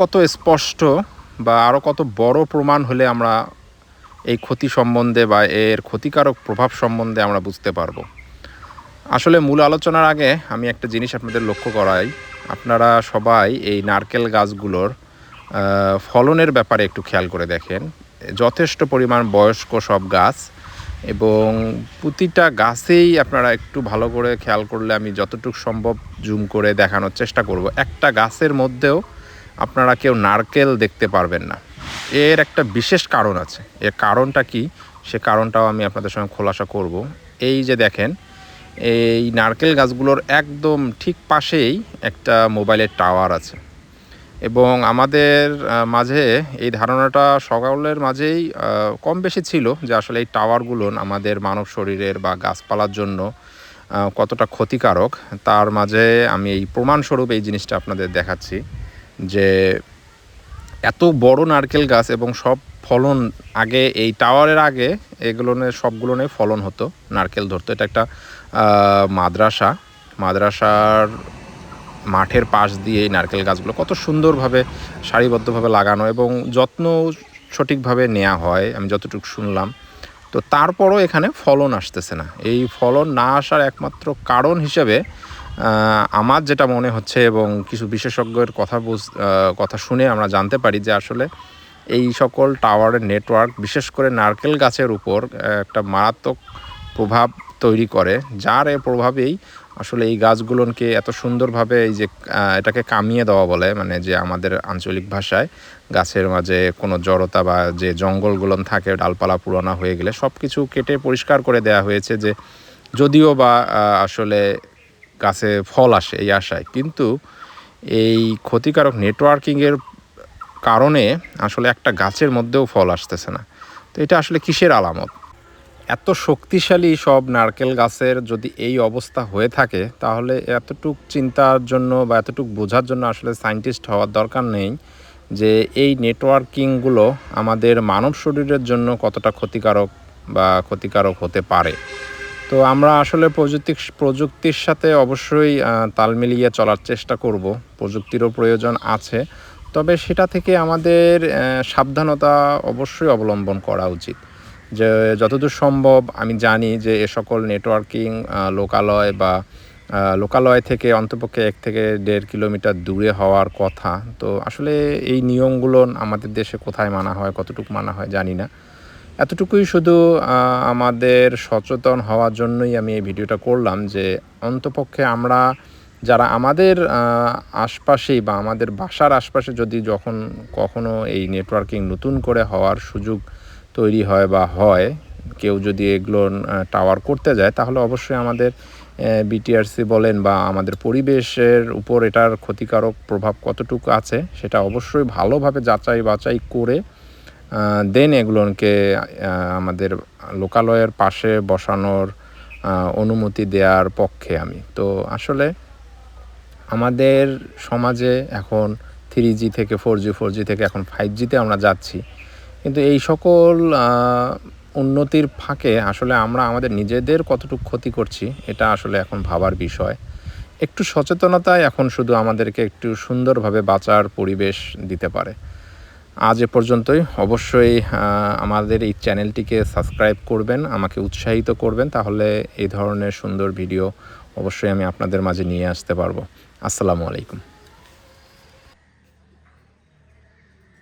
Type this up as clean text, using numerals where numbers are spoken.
কত স্পষ্ট বা আরও কত বড় প্রমাণ হলে আমরা এই ক্ষতি সম্বন্ধে বা এর ক্ষতিকারক প্রভাব সম্বন্ধে আমরা বুঝতে পারবো। আসলে মূল আলোচনার আগে আমি একটা জিনিস আপনাদের লক্ষ্য করাই। আপনারা সবাই এই নারকেল গাছগুলোর ফলনের ব্যাপারে একটু খেয়াল করে দেখেন। যথেষ্ট পরিমাণ বয়স্ক সব গাছ এবং প্রতিটা গাছেই আপনারা একটু ভালো করে খেয়াল করলে আমি যতটুকু সম্ভব জুম করে দেখানোর চেষ্টা করব। একটা গাছের মধ্যেও আপনারা কেউ নারকেল দেখতে পারবেন না। এর একটা বিশেষ কারণ আছে। এর কারণটা কি, সে কারণটাও আমি আপনাদের সঙ্গে খোলাসা করব। এই যে দেখেন, এই নারকেল গাছগুলোর একদম ঠিক পাশেই একটা মোবাইলের টাওয়ার আছে এবং আমাদের মাঝে এই ধারণাটা সকলের মাঝেই কম বেশি ছিল যে আসলে এই টাওয়ারগুলো আমাদের মানব শরীরের বা গাছপালার জন্য কতটা ক্ষতিকারক। তার মাঝে আমি এই প্রমাণস্বরূপ এই জিনিসটা আপনাদের দেখাচ্ছি যে এত বড় নারকেল গাছ এবং সব ফলন আগে এই টাওয়ারের আগে সবগুলোনে ফলন হতো, নারকেল ধরতো। এটা একটা মাদ্রাসার মাঠের পাশ দিয়ে এই নারকেল গাছগুলো কত সুন্দরভাবে সারিবদ্ধভাবে লাগানো এবং যত্ন সঠিকভাবে নেওয়া হয় আমি যতটুকু শুনলাম। তো তারপরও এখানে ফলন আসতেছে না। এই ফলন না আসার একমাত্র কারণ হিসেবে আমার যেটা মনে হচ্ছে এবং কিছু বিশেষজ্ঞের কথা শুনে আমরা জানতে পারি যে আসলে এই সকল টাওয়ারের নেটওয়ার্ক বিশেষ করে নারকেল গাছের উপর একটা মারাত্মক প্রভাব তৈরি করে, যার এ প্রভাবেই আসলে এই গাছগুলোকে এত সুন্দরভাবে এই যে এটাকে কামিয়ে দেওয়া বলে, মানে যে আমাদের আঞ্চলিক ভাষায় গাছের মাঝে কোনো জড়তা বা যে জঙ্গলগুলো থাকে ডালপালা পুরানো হয়ে গেলে সব কিছু কেটে পরিষ্কার করে দেওয়া হয়েছে, যে যদিও বা আসলে গাছে ফল আসে এই আশায়। কিন্তু এই ক্ষতিকারক নেটওয়ার্কিংয়ের কারণে আসলে একটা গাছের মধ্যেও ফল আসতেছে না। তো এটা আসলে কিসের আলামত? এত শক্তিশালী সব নারকেল গাছের যদি এই অবস্থা হয়ে থাকে, তাহলে এতটুক চিন্তার জন্য বা এতটুক বোঝার জন্য আসলে সায়েন্টিস্ট হওয়ার দরকার নেই যে এই নেটওয়ার্কিংগুলো আমাদের মানব শরীরের জন্য কতটা ক্ষতিকারক হতে পারে। তো আমরা আসলে প্রযুক্তির সাথে অবশ্যই তাল মিলিয়ে চলার চেষ্টা করব। প্রযুক্তিরও প্রয়োজন আছে, তবে সেটা থেকে আমাদের সাবধানতা অবশ্যই অবলম্বন করা উচিত। যে যতদূর সম্ভব আমি জানি যে এ সকল নেটওয়ার্কিং লোকালয় থেকে অন্তপক্ষে 1 থেকে 1.5 কিলোমিটার দূরে হওয়ার কথা। তো আসলে এই নিয়মগুলো আমাদের দেশে কোথায় মানা হয়, কতটুকু মানা হয় জানি না। এতটুকুই শুধু আমাদের সচেতন হওয়ার জন্যই আমি এই ভিডিওটা করলাম যে অন্তপক্ষে আমরা যারা আমাদের আশপাশেই বা আমাদের বাসার আশপাশে যদি যখন কখনো এই নেটওয়ার্কিং নতুন করে হওয়ার সুযোগ তৈরি হয় বা হয়, কেউ যদি এগুলো টাওয়ার করতে যায়, তাহলে অবশ্যই আমাদের বিটিআরসি বলেন বা আমাদের পরিবেশের উপর এটার ক্ষতিকারক প্রভাব কতটুকু আছে সেটা অবশ্যই ভালোভাবে যাচাই বাছাই করে দেন এগুলোকে আমাদের লোকালয়ের পাশে বসানোর অনুমতি দেওয়ার পক্ষে আমি। তো আসলে আমাদের সমাজে এখন 3G থেকে 4G থেকে এখন 5Gতে আমরা যাচ্ছি, কিন্তু এই সকল উন্নতির ফাঁকে আসলে আমরা আমাদের নিজেদের কতটুকু ক্ষতি করছি এটা আসলে এখন ভাবার বিষয়। একটু সচেতনতাই এখন শুধু আমাদেরকে একটু সুন্দরভাবে বাঁচার পরিবেশ দিতে পারে। আজ এ পর্যন্তই। অবশ্যই আমাদের এই চ্যানেলটিকে সাবস্ক্রাইব করবেন, আমাকে উৎসাহিত করবেন, তাহলে এই ধরনের সুন্দর ভিডিও অবশ্যই আমি আপনাদের মাঝে নিয়ে আসতে পারবো। আসসালামু আলাইকুম।